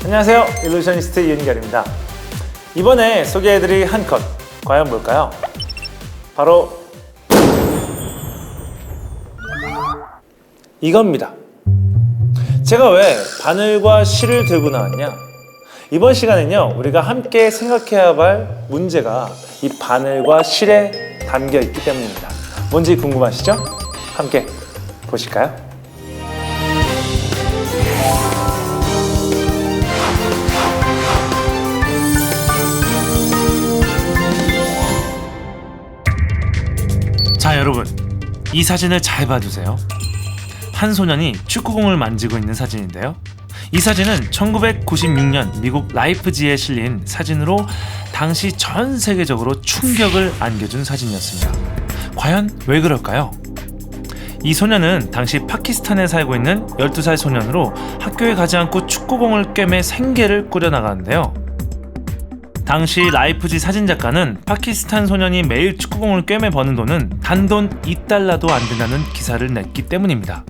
안녕하세요, 일루셔니스트 이은결입니다. 이번에 소개해드릴 한 컷, 과연 뭘까요? 바로 이겁니다. 제가 왜 바늘과 실을 들고 나왔냐? 이번 시간에는요, 우리가 함께 생각해야 할 문제가 이 바늘과 실에 담겨 있기 때문입니다. 뭔지 궁금하시죠? 함께 보실까요? 자, 여러분, 이 사진을 잘 봐주세요. 한 소년이 축구공을 만지고 있는 사진인데요. 이 사진은 1996년 미국 라이프지에 실린 사진으로 당시 전 세계적으로 충격을 안겨준 사진이었습니다. 과연 왜 그럴까요? 이 소년은 당시 파키스탄에 살고 있는 12살 소년으로 학교에 가지 않고 축구공을 꿰매 생계를 꾸려나가는데요. 당시 라이프지 사진작가는 파키스탄 소년이 매일 축구공을 꿰매 버는 돈은 단돈 $2도 안 된다는 기사를 냈기 때문입니다.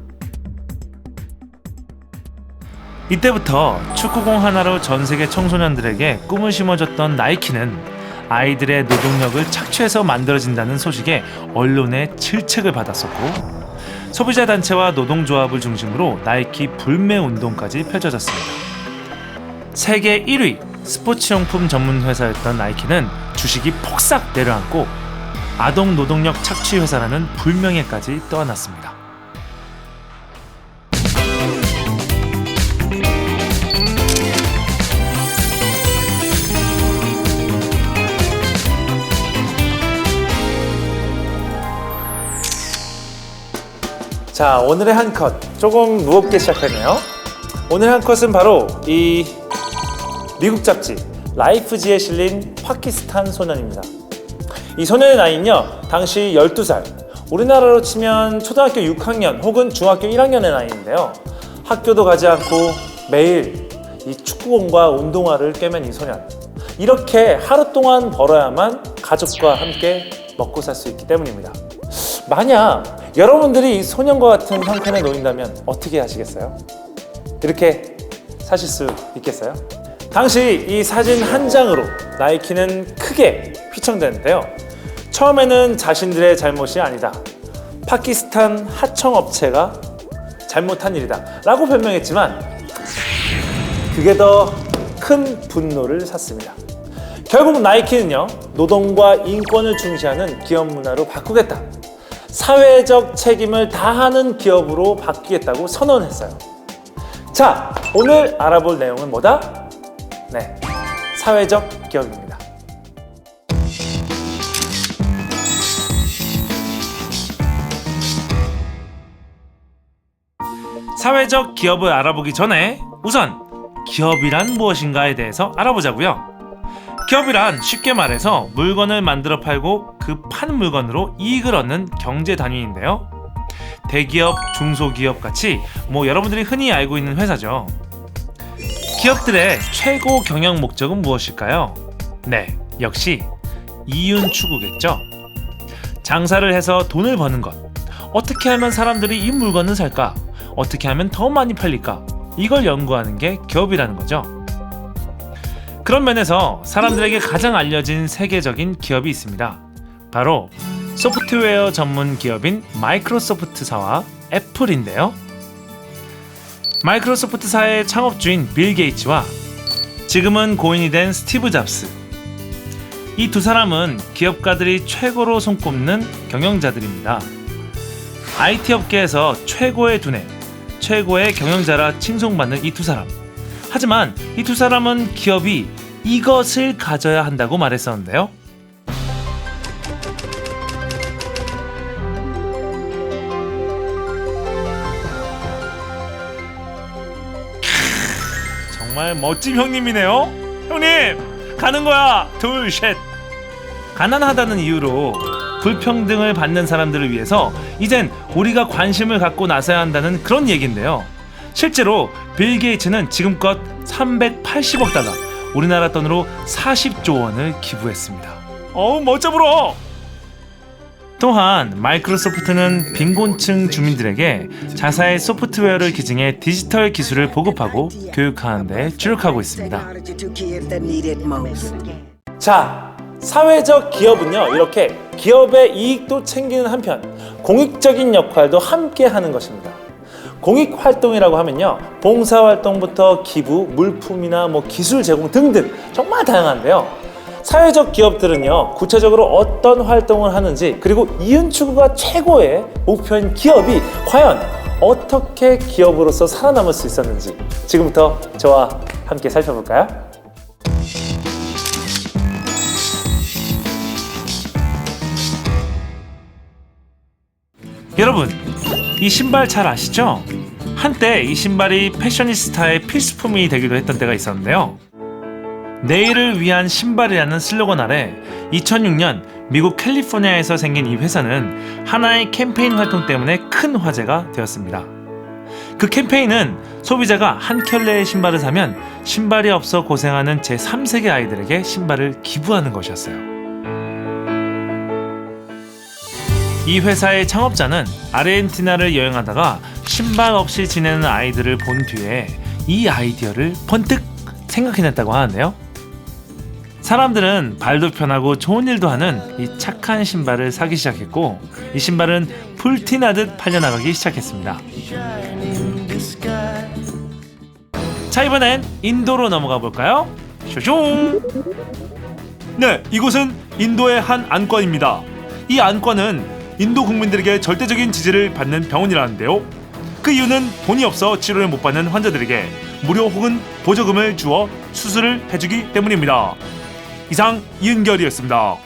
이때부터 축구공 하나로 전 세계 청소년들에게 꿈을 심어줬던 나이키는 아이들의 노동력을 착취해서 만들어진다는 소식에 언론의 질책을 받았었고, 소비자 단체와 노동조합을 중심으로 나이키 불매 운동까지 펼쳐졌습니다. 세계 1위 스포츠용품 전문 회사였던 나이키는 주식이 폭삭 내려앉고 아동 노동력 착취 회사라는 불명예까지 떠안았습니다. 자, 오늘의 한 컷 조금 무겁게 시작하네요. 오늘의 한 컷은 바로 이 미국 잡지 라이프지에 실린 파키스탄 소년입니다. 이 소년의 나이는요, 당시 12살, 우리나라로 치면 초등학교 6학년 혹은 중학교 1학년의 나이인데요. 학교도 가지 않고 매일 이 축구공과 운동화를 꿰맨 이 소년, 이렇게 하루 동안 벌어야만 가족과 함께 먹고 살 수 있기 때문입니다. 만약 여러분들이 이 소년과 같은 형편에 놓인다면 어떻게 하시겠어요? 이렇게 사실 수 있겠어요? 당시 이 사진 한 장으로 나이키는 크게 휘청대는데요. 처음에는 자신들의 잘못이 아니다, 파키스탄 하청업체가 잘못한 일이다 라고 변명했지만 그게 더 큰 분노를 샀습니다. 결국 나이키는요, 노동과 인권을 중시하는 기업 문화로 바꾸겠다, 사회적 책임을 다하는 기업으로 바뀌겠다고 선언했어요. 자, 오늘 알아볼 내용은 뭐다? 네, 사회적 기업입니다. 사회적 기업을 알아보기 전에 우선 기업이란 무엇인가에 대해서 알아보자고요. 기업이란 쉽게 말해서 물건을 만들어 팔고 그 파는 물건으로 이익을 얻는 경제 단위인데요. 대기업, 중소기업 같이 여러분들이 흔히 알고 있는 회사죠. 기업들의 최고 경영 목적은 무엇일까요? 네, 역시 이윤 추구겠죠. 장사를 해서 돈을 버는 것, 어떻게 하면 사람들이 이 물건을 살까? 어떻게 하면 더 많이 팔릴까? 이걸 연구하는 게 기업이라는 거죠. 그런 면에서 사람들에게 가장 알려진 세계적인 기업이 있습니다. 바로 소프트웨어 전문 기업인 마이크로소프트사와 애플인데요. 마이크로소프트사의 창업주인 빌 게이츠와 지금은 고인이 된 스티브 잡스, 이 두 사람은 기업가들이 최고로 손꼽는 경영자들입니다. IT 업계에서 최고의 두뇌, 최고의 경영자라 칭송받는 이 두 사람. 하지만 이 두 사람은 기업이 이것을 가져야 한다고 말했었는데요. 정말 멋진 형님이네요. 형님, 가는 거야. 둘, 셋. 가난하다는 이유로 불평등을 받는 사람들을 위해서 이젠 우리가 관심을 갖고 나서야 한다는 그런 얘기인데요. 실제로 빌 게이츠는 지금껏 380억 달러, 우리나라 돈으로 40조 원을 기부했습니다. 어우, 멋져 불어. 또한 마이크로소프트는 빈곤층 주민들에게 자사의 소프트웨어를 기증해 디지털 기술을 보급하고 교육하는 데 주력하고 있습니다. 자, 사회적 기업은요, 이렇게 기업의 이익도 챙기는 한편 공익적인 역할도 함께 하는 것입니다. 공익활동이라고 하면요, 봉사활동부터 기부, 물품이나 기술 제공 등등 정말 다양한데요. 사회적 기업들은요, 구체적으로 어떤 활동을 하는지, 그리고 이윤 추구가 최고의 목표인 기업이 과연 어떻게 기업으로서 살아남을 수 있었는지 지금부터 저와 함께 살펴볼까요? 여러분, 이 신발 잘 아시죠? 한때 이 신발이 패셔니스타의 필수품이 되기도 했던 때가 있었는데요. 내일을 위한 신발이라는 슬로건 아래 2006년 미국 캘리포니아에서 생긴 이 회사는 하나의 캠페인 활동 때문에 큰 화제가 되었습니다. 그 캠페인은 소비자가 한 켤레의 신발을 사면 신발이 없어 고생하는 제3세계 아이들에게 신발을 기부하는 것이었어요. 이 회사의 창업자는 아르헨티나를 여행하다가 신발 없이 지내는 아이들을 본 뒤에 이 아이디어를 번뜩 생각해냈다고 하는데요. 사람들은 발도 편하고 좋은 일도 하는 이 착한 신발을 사기 시작했고, 이 신발은 불티나듯 팔려나가기 시작했습니다. 자, 이번엔 인도로 넘어가 볼까요? 쇼숑! 네, 이곳은 인도의 한 안과입니다. 이 안과는 인도 국민들에게 절대적인 지지를 받는 병원이라는데요. 그 이유는 돈이 없어 치료를 못 받는 환자들에게 무료 혹은 보조금을 주어 수술을 해주기 때문입니다. 이상 이은결이었습니다.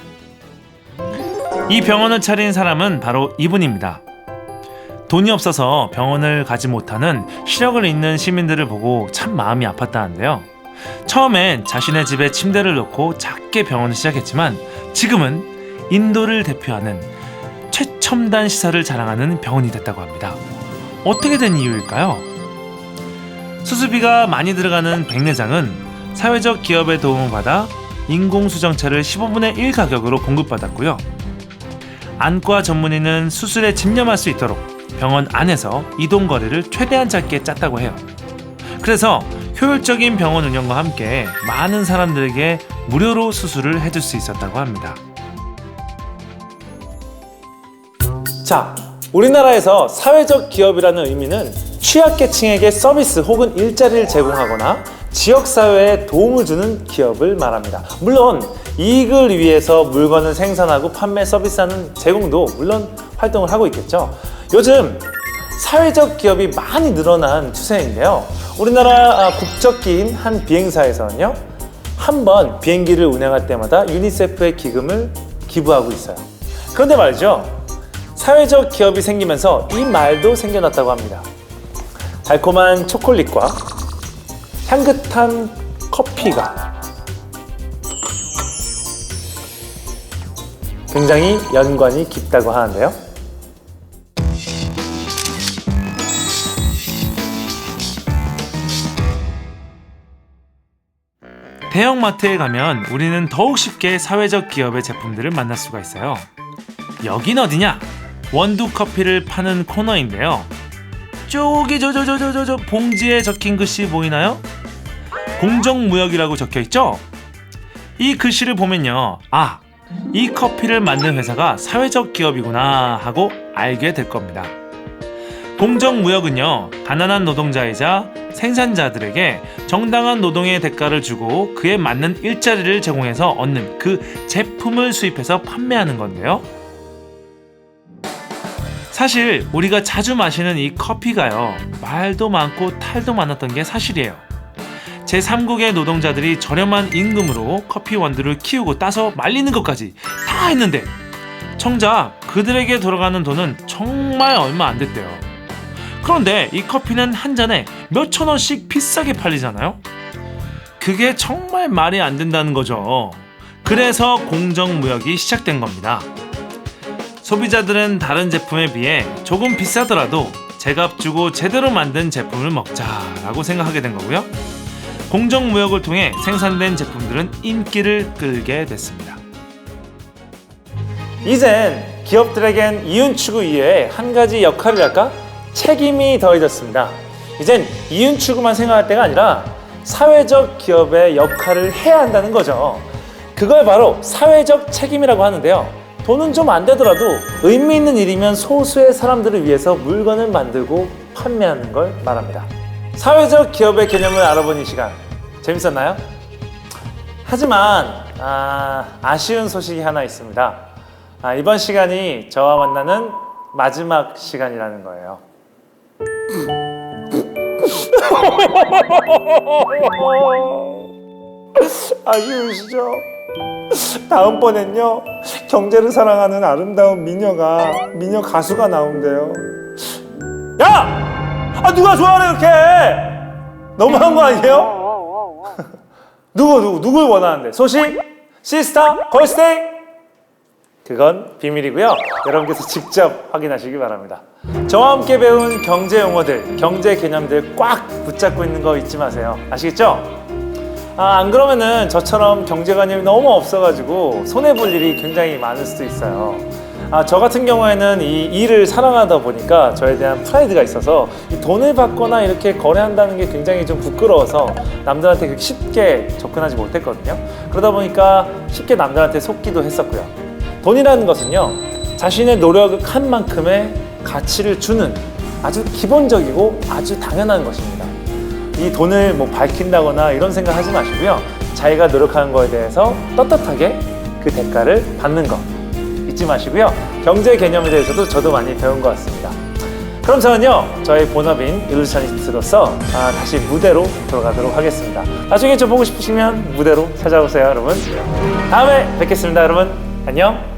이 병원을 차린 사람은 바로 이분입니다. 돈이 없어서 병원을 가지 못하는 시력을 잃는 시민들을 보고 참 마음이 아팠다는데요. 처음엔 자신의 집에 침대를 놓고 작게 병원을 시작했지만 지금은 인도를 대표하는 최첨단 시설을 자랑하는 병원이 됐다고 합니다. 어떻게 된 이유일까요? 수술비가 많이 들어가는 백내장은 사회적 기업의 도움을 받아 인공수정차를 15분의 1 가격으로 공급받았고요. 안과 전문의는 수술에 집념할 수 있도록 병원 안에서 이동거리를 최대한 짧게 짰다고 해요. 그래서 효율적인 병원 운영과 함께 많은 사람들에게 무료로 수술을 해줄 수 있었다고 합니다. 자, 우리나라에서 사회적 기업이라는 의미는 취약계층에게 서비스 혹은 일자리를 제공하거나 지역사회에 도움을 주는 기업을 말합니다. 물론 이익을 위해서 물건을 생산하고 판매 서비스하는 제공도 물론 활동을 하고 있겠죠. 요즘 사회적 기업이 많이 늘어난 추세인데요. 우리나라 국적기인 한 비행사에서는요, 한 번 비행기를 운행할 때마다 유니세프의 기금을 기부하고 있어요. 그런데 말이죠, 사회적 기업이 생기면서 이 말도 생겨났다고 합니다. 달콤한 초콜릿과 향긋한 커피가 굉장히 연관이 깊다고 하는데요. 대형마트에 가면 우리는 더욱 쉽게 사회적 기업의 제품들을 만날 수가 있어요. 여긴 어디냐? 원두커피를 파는 코너인데요. 저기 저 봉지에 적힌 글씨 보이나요? 공정무역이라고 적혀있죠? 이 글씨를 보면요, 아, 이 커피를 만든 회사가 사회적 기업이구나 하고 알게 될 겁니다. 공정무역은요, 가난한 노동자이자 생산자들에게 정당한 노동의 대가를 주고 그에 맞는 일자리를 제공해서 얻는 그 제품을 수입해서 판매하는 건데요. 사실 우리가 자주 마시는 이 커피가요, 말도 많고 탈도 많았던 게 사실이에요. 제3국의 노동자들이 저렴한 임금으로 커피 원두를 키우고 따서 말리는 것까지 다 했는데 정작 그들에게 돌아가는 돈은 정말 얼마 안 됐대요. 그런데 이 커피는 한 잔에 몇천 원씩 비싸게 팔리잖아요. 그게 정말 말이 안 된다는 거죠. 그래서 공정무역이 시작된 겁니다. 소비자들은 다른 제품에 비해 조금 비싸더라도 제값 주고 제대로 만든 제품을 먹자라고 생각하게 된 거고요. 공정무역을 통해 생산된 제품들은 인기를 끌게 됐습니다. 이젠 기업들에겐 이윤 추구 이외에 한 가지 역할이랄까? 책임이 더해졌습니다. 이젠 이윤 추구만 생각할 때가 아니라 사회적 기업의 역할을 해야 한다는 거죠. 그걸 바로 사회적 책임이라고 하는데요. 돈은 좀 안 되더라도 의미 있는 일이면 소수의 사람들을 위해서 물건을 만들고 판매하는 걸 말합니다. 사회적 기업의 개념을 알아본 이 시간 재밌었나요? 하지만 아쉬운 소식이 하나 있습니다. 이번 시간이 저와 만나는 마지막 시간이라는 거예요. 아쉬우시죠? 다음번엔요 경제를 사랑하는 아름다운 미녀 가수가 나온대요. 야! 누가 좋아하래 이렇게? 너무한 거 아니에요? 누굴 원하는데? 소식? 시스타? 걸스데이? 그건 비밀이고요. 여러분께서 직접 확인하시기 바랍니다. 저와 함께 배운 경제 용어들, 경제 개념들 꽉 붙잡고 있는 거 잊지 마세요. 아시겠죠? 안 그러면은 저처럼 경제관념이 너무 없어가지고 손해볼 일이 굉장히 많을 수도 있어요. 저 같은 경우에는 이 일을 사랑하다 보니까 저에 대한 프라이드가 있어서 이 돈을 받거나 이렇게 거래한다는 게 굉장히 좀 부끄러워서 남들한테 그렇게 쉽게 접근하지 못했거든요. 그러다 보니까 쉽게 남들한테 속기도 했었고요. 돈이라는 것은요, 자신의 노력한 만큼의 가치를 주는 아주 기본적이고 아주 당연한 것입니다. 이 돈을 뭐 밝힌다거나 이런 생각 하지 마시고요. 자기가 노력하는 거에 대해서 떳떳하게 그 대가를 받는 것 잊지 마시고요. 경제 개념에 대해서도 저도 많이 배운 것 같습니다. 그럼 저는요, 저의 본업인 일루셔니스트로서 다시 무대로 돌아가도록 하겠습니다. 나중에 저 보고 싶으시면 무대로 찾아오세요, 여러분. 다음에 뵙겠습니다, 여러분. 안녕.